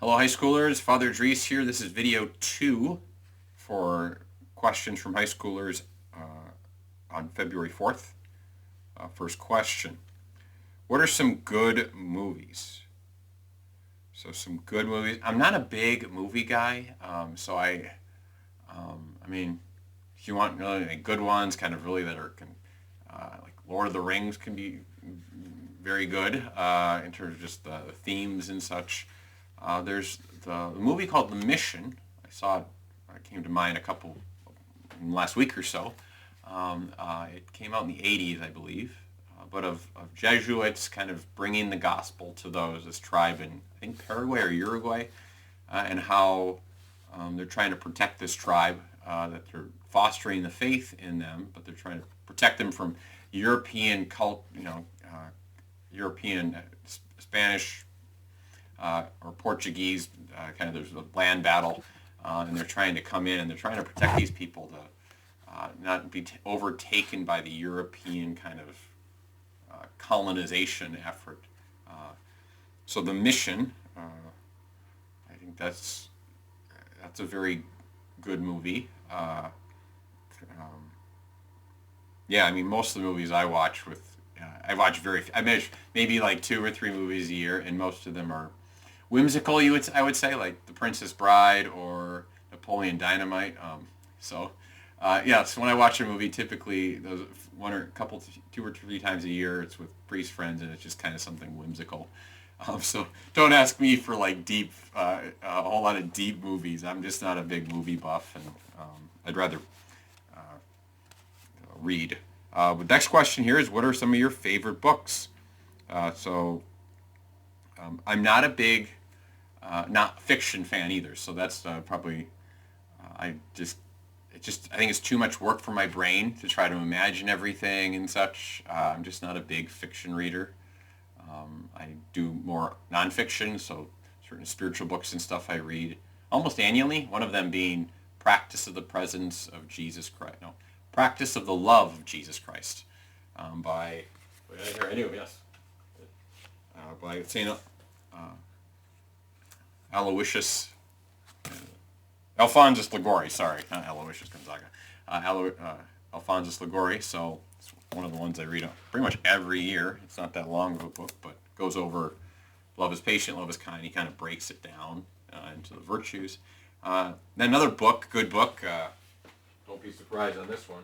Hello, high schoolers. Father Dries here. This is video 2 for questions from high schoolers on February 4th. First question. What are some good movies? So some good movies. I'm not a big movie guy, I mean, if you want really any good ones, kind of really that are, like Lord of the Rings can be very good in terms of just the themes and such. There's the movie called The Mission. I saw it. It came to mind in the last week or so. It came out in the 80s, I believe, but of Jesuits kind of bringing the gospel to this tribe in, I think, Paraguay or Uruguay, and how they're trying to protect this tribe, that they're fostering the faith in them, but they're trying to protect them from European European Spanish or Portuguese, kind of there's a land battle, and they're trying to come in and they're trying to protect these people to not be overtaken by the European kind of colonization effort. So the mission, I think that's a very good movie. Yeah, I mean, most of the movies I watch I watch maybe like 2 or 3 movies a year, and most of them are whimsical. I would say, like The Princess Bride or Napoleon Dynamite. So when I watch a movie, typically those one or couple, 2 or 3 times a year, it's with priest friends, and it's just kind of something whimsical. So don't ask me for like a whole lot of deep movies. I'm just not a big movie buff, and I'd rather read. The next question here is, what are some of your favorite books? I'm not a big, not fiction fan either. So that's probably, I think it's too much work for my brain to try to imagine everything and such. I'm just not a big fiction reader. I do more nonfiction, so certain spiritual books and stuff I read almost annually. One of them being Practice of the Presence of Jesus Christ. No, Practice of the Love of Jesus Christ, by, I knew, yes, by Saint Aloysius, Alphonsus Liguori. Sorry, not Aloysius Gonzaga. Alphonsus Liguori. So it's one of the ones I read pretty much every year. It's not that long of a book, but goes over love is patient, love is kind. He kind of breaks it down into the virtues. Then another book, good book. Don't be surprised on this one.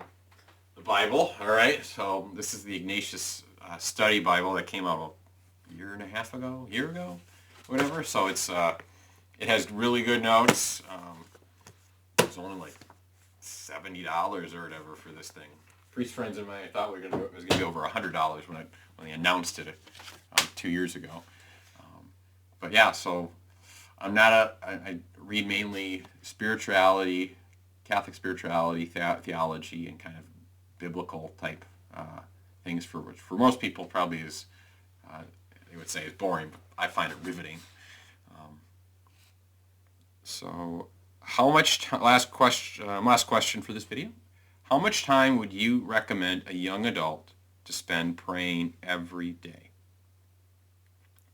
The Bible. All right. So this is the Ignatius Study Bible that came out a year and a half ago, whatever. So it has really good notes. It's only like $70 or whatever for this thing. Priest friends of mine, I thought it was gonna be over $100 when they announced it 2 years ago. But yeah, so I read mainly spirituality, Catholic spirituality, theology, and kind of biblical type things, which for most people probably is, they would say, is boring, but I find it riveting. So last question for this video. How much time would you recommend a young adult to spend praying every day?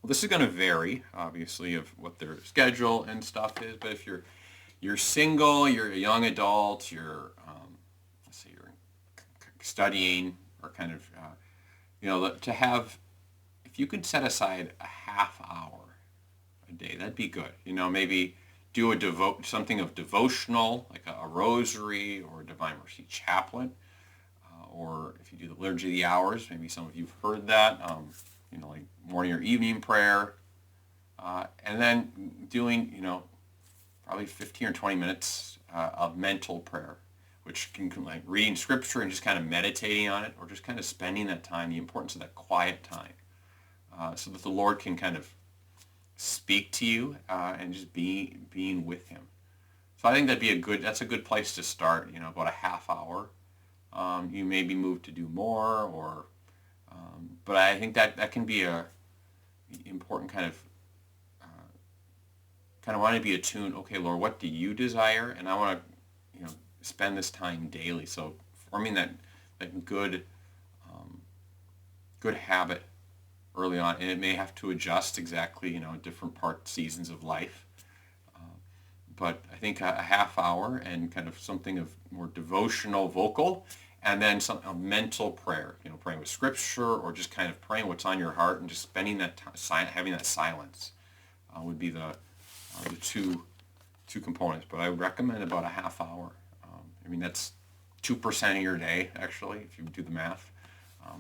Well, this is going to vary, obviously, of what their schedule and stuff is. But if you're single, you're a young adult, let's say you're studying, or kind of, if you could set aside a half hour a day, that'd be good. Maybe do something of devotional, like a rosary or a Divine Mercy Chaplet, or if you do the Liturgy of the Hours, maybe some of you've heard that, like morning or evening prayer, and then doing, probably 15 or 20 minutes of mental prayer, which can like reading scripture and just kind of meditating on it, or just kind of spending that time, the importance of that quiet time, so that the Lord can kind of speak to you, and just being with Him. So I think that's a good place to start. About a half hour. You may be moved to do more, but I think that can be a important kind of want to be attuned. Okay, Lord, what do you desire? And I want to, spend this time daily. So forming that good habit early on, and it may have to adjust exactly, different seasons of life. but I think a half hour and kind of something of more devotional vocal, and then a mental prayer, praying with scripture or just kind of praying what's on your heart and just spending that time, having that silence would be the two components. But I would recommend about a half hour. That's 2% of your day, actually, if you do the math.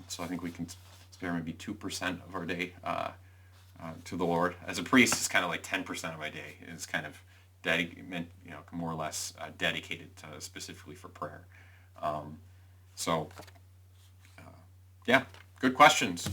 So I think we can spare maybe 2% of our day to the Lord. As a priest, it's kind of like 10% of my day is kind of more or less dedicated specifically for prayer. So, yeah, good questions.